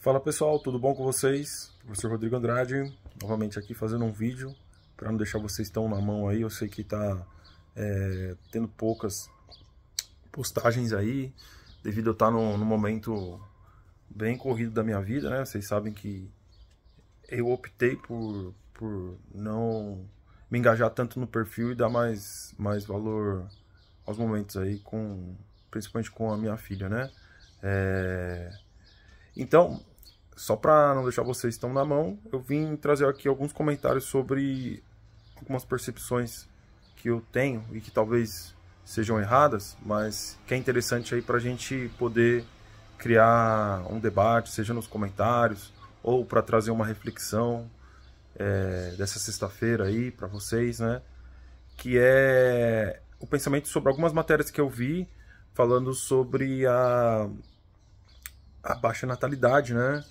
Fala pessoal, tudo bom com vocês? Professor Rodrigo Andrade, novamente aqui fazendo um vídeo para não deixar vocês tão na mão aí. Eu sei que tá tendo poucas postagens aí, devido a eu estar num momento bem corrido da minha vida, né? Vocês sabem que eu optei por não me engajar tanto no perfil e dar mais valor aos momentos aí, principalmente com a minha filha, né? Então, só para não deixar vocês tão na mão, eu vim trazer aqui alguns comentários sobre algumas percepções que eu tenho e que talvez sejam erradas, mas que é interessante aí para a gente poder criar um debate, seja nos comentários ou para trazer uma reflexão dessa sexta-feira aí para vocês, né? Que é o pensamento sobre algumas matérias que eu vi falando sobre a baixa natalidade, né?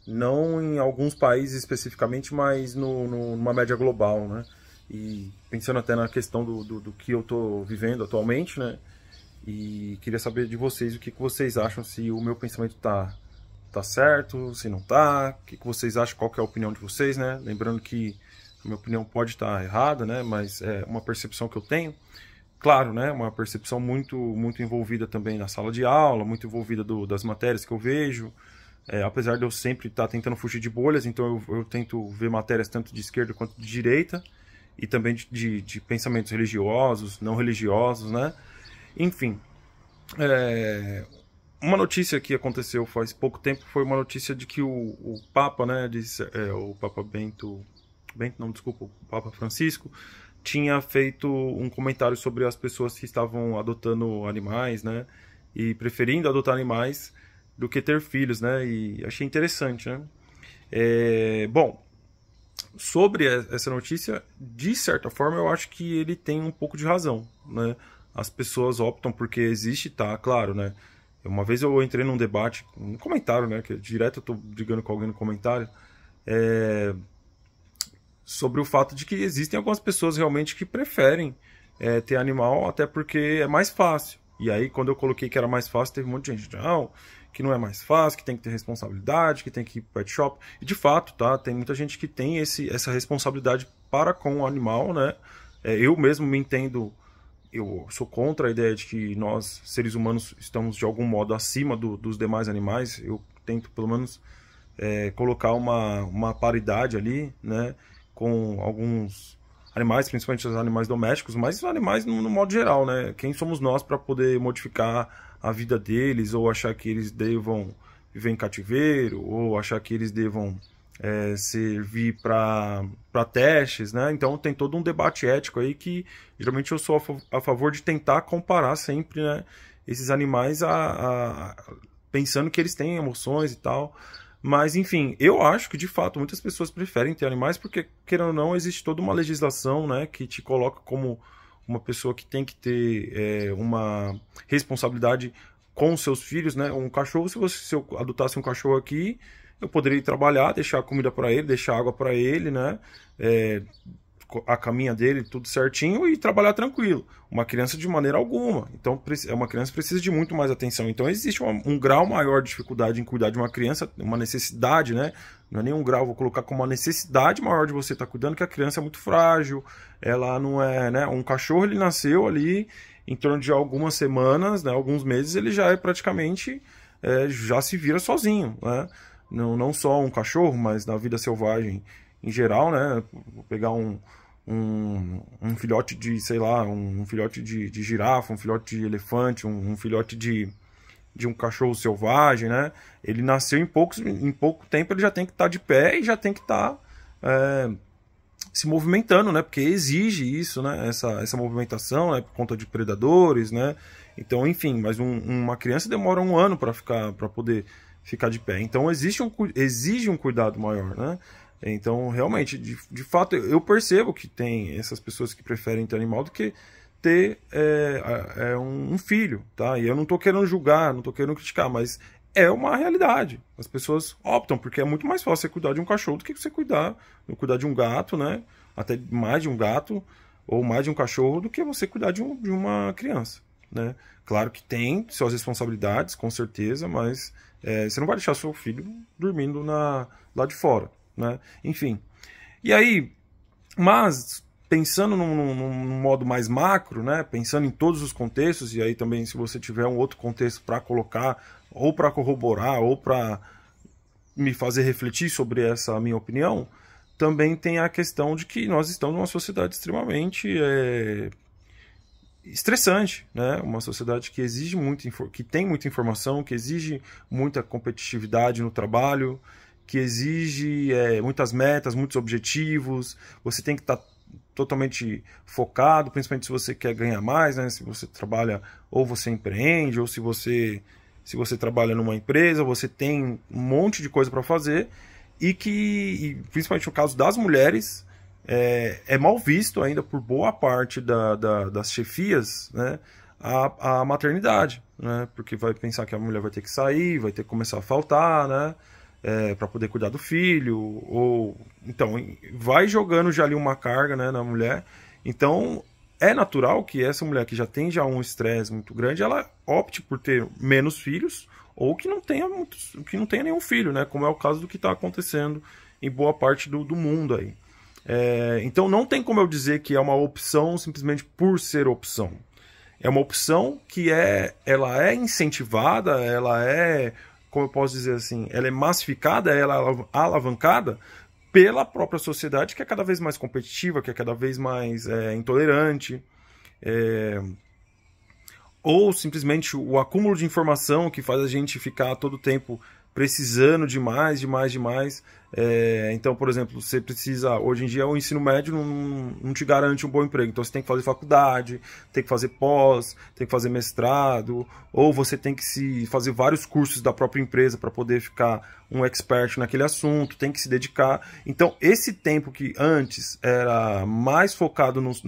Não em alguns países especificamente, mas numa média global, né? E pensando até na questão do que eu estou vivendo atualmente, né? E queria saber de vocês o que vocês acham, se o meu pensamento tá certo, se não tá, o que vocês acham, qual que é a opinião de vocês, né? Lembrando que a minha opinião pode estar errada, né? Mas é uma percepção que eu tenho. Claro, né, uma percepção muito envolvida também na sala de aula, muito envolvida das matérias que eu vejo, apesar de eu sempre estar tentando fugir de bolhas, então eu tento ver matérias tanto de esquerda quanto de direita, e também de pensamentos religiosos, não religiosos, né? Enfim, uma notícia que aconteceu faz pouco tempo foi uma notícia de que o Papa, né, o Papa o Papa Francisco, tinha feito um comentário sobre as pessoas que estavam adotando animais, né? E preferindo adotar animais do que ter filhos, né? E achei interessante, né? Bom, sobre essa notícia, de certa forma, eu acho que ele tem um pouco de razão, né? As pessoas optam porque existe, tá? Claro, né? Uma vez eu entrei num debate, um comentário, né? Que direto eu tô brigando com alguém no comentário, sobre o fato de que existem algumas pessoas realmente que preferem ter animal, até porque é mais fácil. E aí, quando eu coloquei que era mais fácil, teve um monte de gente, não, que não é mais fácil, que tem que ter responsabilidade, que tem que ir para pet shop. E de fato, tá? Tem muita gente que tem essa responsabilidade para com o animal, né? Eu mesmo me entendo, eu sou contra a ideia de que nós, seres humanos, estamos de algum modo acima dos demais animais. Eu tento, pelo menos, colocar uma paridade ali, né? Com alguns animais, principalmente os animais domésticos, mas os animais no modo geral, né? Quem somos nós para poder modificar a vida deles, ou achar que eles devam viver em cativeiro, ou achar que eles devam servir para testes, né? Então tem todo um debate ético aí que geralmente eu sou a favor de tentar comparar sempre, né, esses animais pensando que eles têm emoções e tal. Mas, enfim, eu acho que, de fato, muitas pessoas preferem ter animais porque, querendo ou não, existe toda uma legislação, né, que te coloca como uma pessoa que tem que ter uma responsabilidade com os seus filhos, né? Um cachorro, se eu adotasse um cachorro aqui, eu poderia ir trabalhar, deixar comida para ele, deixar água para ele, né? A caminha dele, tudo certinho, e trabalhar tranquilo. Uma criança de maneira alguma. Então, uma criança precisa de muito mais atenção. Então, existe um grau maior de dificuldade em cuidar de uma criança, uma necessidade, né? Não é nenhum grau, vou colocar como uma necessidade maior de você estar cuidando, que a criança é muito frágil, ela não é, né? Um cachorro, ele nasceu ali em torno de algumas semanas, né? Alguns meses, ele já é praticamente, já se vira sozinho, né? Não só um cachorro, mas na vida selvagem em geral, né? Vou pegar um filhote de, sei lá, um filhote de girafa, um filhote de elefante, um filhote de um cachorro selvagem, né? Ele nasceu em pouco tempo, ele já tem que estar de pé e já tem que estar se movimentando, né? Porque exige isso, né? Essa movimentação, né? Por conta de predadores, né? Então, enfim, mas uma criança demora 1 ano para poder ficar de pé. Então, exige um cuidado maior, né? Então, realmente, de fato, eu percebo que tem essas pessoas que preferem ter animal do que ter um filho, tá? E eu não tô querendo julgar, não tô querendo criticar, mas é uma realidade. As pessoas optam, porque é muito mais fácil você cuidar de um cachorro do que você cuidar de um gato, né? Até mais de um gato ou mais de um cachorro do que você cuidar de uma criança. né? Claro que tem suas responsabilidades, com certeza, mas você não vai deixar seu filho dormindo lá de fora, né? Enfim. E aí, mas pensando num modo mais macro, né? Pensando em todos os contextos, e aí também se você tiver um outro contexto para colocar, ou para corroborar, ou para me fazer refletir sobre essa minha opinião, também tem a questão de que nós estamos numa sociedade extremamente estressante, né? Uma sociedade que exige muito, que tem muita informação, que exige muita competitividade no trabalho, que exige muitas metas, muitos objetivos. Você tem que estar totalmente focado, principalmente se você quer ganhar mais, né? Se você trabalha, ou você empreende, ou se você trabalha numa empresa, você tem um monte de coisa para fazer, e principalmente no caso das mulheres, é mal visto ainda por boa parte das chefias, né, a maternidade, né, porque vai pensar que a mulher vai ter que sair, vai ter que começar a faltar, né, para poder cuidar do filho, ou então vai jogando já ali uma carga, né, na mulher. Então é natural que essa mulher que já tem um estresse muito grande, ela opte por ter menos filhos, ou que não tenha nenhum filho, né? Como é o caso do que está acontecendo em boa parte do mundo aí. Então não tem como eu dizer que é uma opção simplesmente por ser opção. É uma opção que ela é incentivada, ela como eu posso dizer assim, ela é massificada, ela é alavancada pela própria sociedade, que é cada vez mais competitiva, que é cada vez mais intolerante, ou simplesmente o acúmulo de informação que faz a gente ficar todo o tempo precisando de mais. Então, por exemplo, você precisa, hoje em dia o ensino médio não te garante um bom emprego, então você tem que fazer faculdade, tem que fazer pós, tem que fazer mestrado, ou você tem que fazer vários cursos da própria empresa para poder ficar um expert naquele assunto, tem que se dedicar. Então, esse tempo que antes era mais focado nos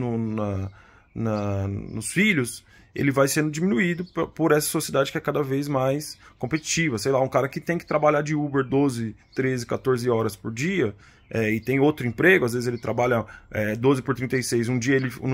filhos, ele vai sendo diminuído por essa sociedade que é cada vez mais competitiva. Sei lá, um cara que tem que trabalhar de Uber 12, 13, 14 horas por dia, e tem outro emprego, às vezes ele trabalha 12 por 36, no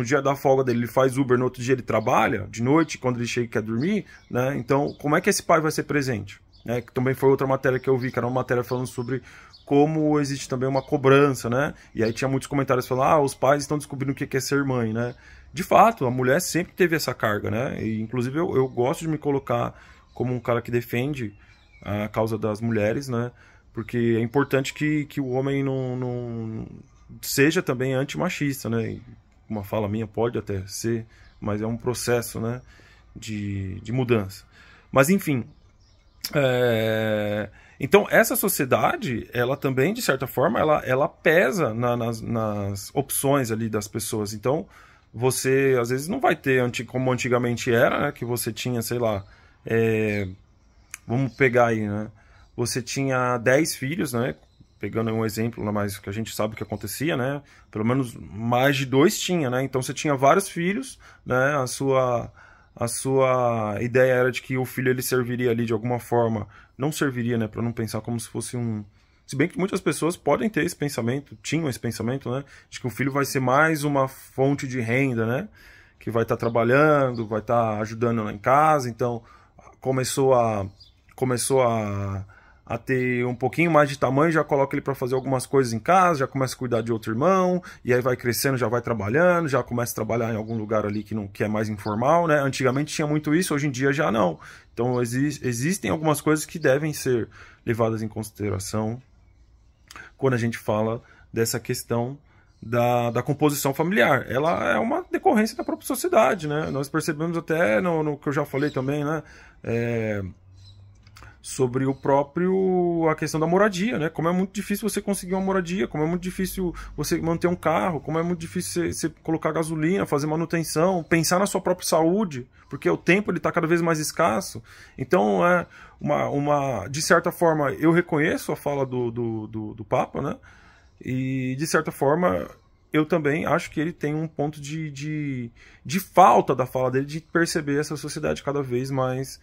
dia da folga dele ele faz Uber, no outro dia ele trabalha, de noite, quando ele chega e quer dormir, né? Então, como é que esse pai vai ser presente? Que também foi outra matéria que eu vi, que era uma matéria falando sobre como existe também uma cobrança, né? E aí tinha muitos comentários falando, os pais estão descobrindo o que é ser mãe, né? De fato, a mulher sempre teve essa carga, né? E, inclusive, eu gosto de me colocar como um cara que defende a causa das mulheres, né? Porque é importante que o homem não seja também antimachista, né? Uma fala minha pode até ser, mas é um processo, né, de mudança. Mas, enfim, então essa sociedade, ela também, de certa forma, ela pesa nas opções ali das pessoas. Então, você, às vezes, não vai ter, como antigamente era, né, que você tinha, sei lá, vamos pegar aí, né, você tinha 10 filhos, né, pegando um exemplo, mas que a gente sabe o que acontecia, né, pelo menos mais de 2 tinha, né, então você tinha vários filhos, né, a sua ideia era de que o filho ele serviria ali de alguma forma, não serviria, né, para não pensar como se fosse se bem que muitas pessoas podem ter esse pensamento, tinham esse pensamento, né, de que o filho vai ser mais uma fonte de renda, né, que vai estar trabalhando, vai estar ajudando lá em casa. Então começou a ter um pouquinho mais de tamanho, já coloca ele para fazer algumas coisas em casa, já começa a cuidar de outro irmão, e aí vai crescendo, já vai trabalhando, já começa a trabalhar em algum lugar ali que é mais informal, né? Antigamente tinha muito isso, hoje em dia já não. Então existem algumas coisas que devem ser levadas em consideração quando a gente fala dessa questão da composição familiar. Ela é uma decorrência da própria sociedade, né? Nós percebemos até no que eu já falei também, né? Sobre a questão da moradia, né? Como é muito difícil você conseguir uma moradia, como é muito difícil você manter um carro, como é muito difícil você colocar gasolina, fazer manutenção, pensar na sua própria saúde, porque o tempo ele está cada vez mais escasso. Então, de certa forma, eu reconheço a fala do Papa, né? E, de certa forma, eu também acho que ele tem um ponto de falta da fala dele, de perceber essa sociedade cada vez mais,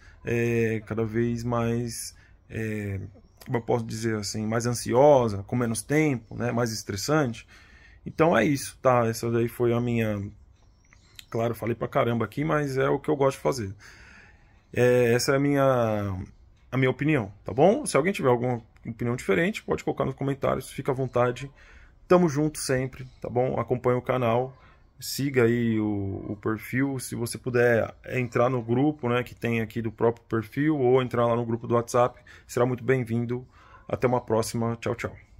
como eu posso dizer assim, mais ansiosa, com menos tempo, né, mais estressante. Então é isso, tá? Essa daí foi a minha Claro, falei pra caramba aqui, mas é o que eu gosto de fazer. Essa é a minha opinião, tá bom? Se alguém tiver alguma opinião diferente, pode colocar nos comentários, fica à vontade. Tamo junto sempre, tá bom? Acompanha o canal, siga aí o perfil. Se você puder entrar no grupo, né, que tem aqui do próprio perfil, ou entrar lá no grupo do WhatsApp, será muito bem-vindo. Até uma próxima. Tchau, tchau.